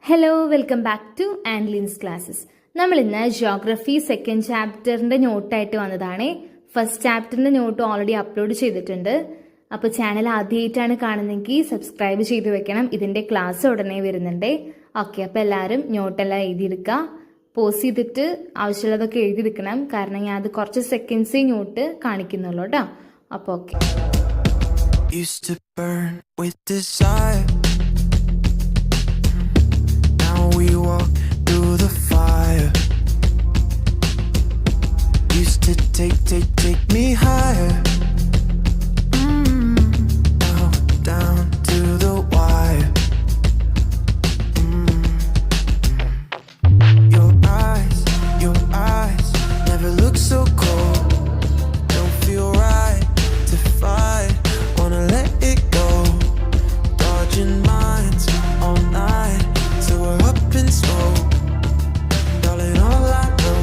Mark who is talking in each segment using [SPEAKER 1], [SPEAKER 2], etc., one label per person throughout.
[SPEAKER 1] Hello, welcome back to ആൻലീൻസ് classes. നമ്മൾ ഇന്ന് ജോഗ്രഫി സെക്കൻഡ് ചാപ്റ്ററിൻ്റെ നോട്ടായിട്ട് വന്നതാണ്. ഫസ്റ്റ് ചാപ്റ്ററിൻ്റെ നോട്ട് ഓൾറെഡി അപ്ലോഡ് ചെയ്തിട്ടുണ്ട്. അപ്പോൾ ചാനൽ ആദ്യമായിട്ടാണ് കാണുന്നതെങ്കിൽ സബ്സ്ക്രൈബ് ചെയ്ത് വെക്കണം. ഇതിൻ്റെ ക്ലാസ് ഉടനെ വരുന്നുണ്ട്. ഓക്കെ, അപ്പോൾ എല്ലാവരും നോട്ടെല്ലാം എഴുതിയെടുക്കുക. പോസ് ചെയ്തിട്ട് ആവശ്യമുള്ളതൊക്കെ എഴുതിയെടുക്കണം. കാരണം ഞാൻ അത് കുറച്ച് സെക്കൻഡ്സേ നോട്ട് കാണിക്കുന്നുള്ളൂ കേട്ടോ. അപ്പോൾ okay.
[SPEAKER 2] Used to burn with desire. Now we walk through the fire. Used to take me higher. Now down to the wire. Your eyes never look so cold. Don't feel right to fight. Wanna let it go. Dodging minds all night till we're up in smoke. Darling, all I know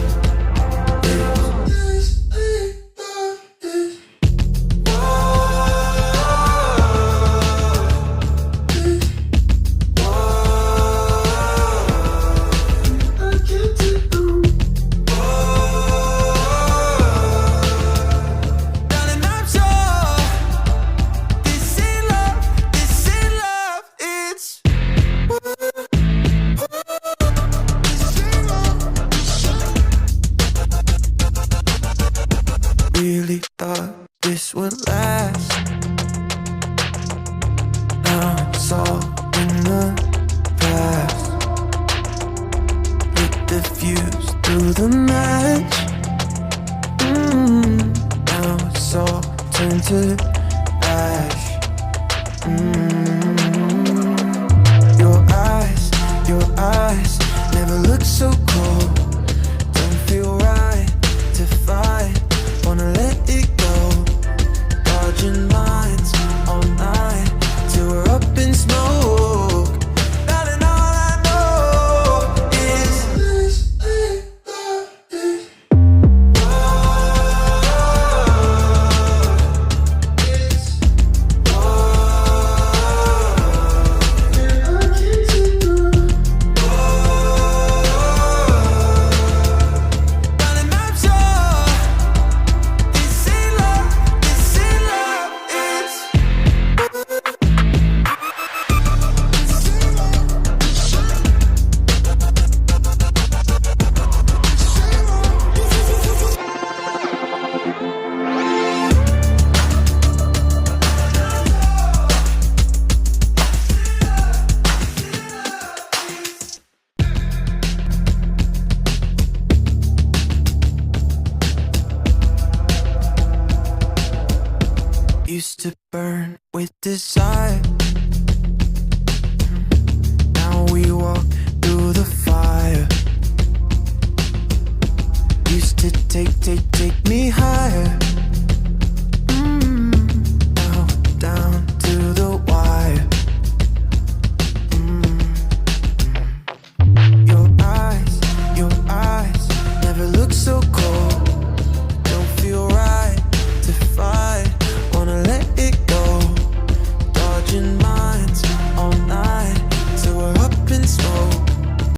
[SPEAKER 2] is darling, I'm sure this ain't love, it's really thought this would last. Now it's all in the past. Lit the fuse through the match. Now it's all turned to ash. Your eyes never look so cold. Don't feel right to fight. Wanna let it go. Dodging lines all night till we're up in smoke. Darling, all I know is darling, I'm sure this ain't love, it's used to burn with desire. Now we walk through the fire. Used to take me higher.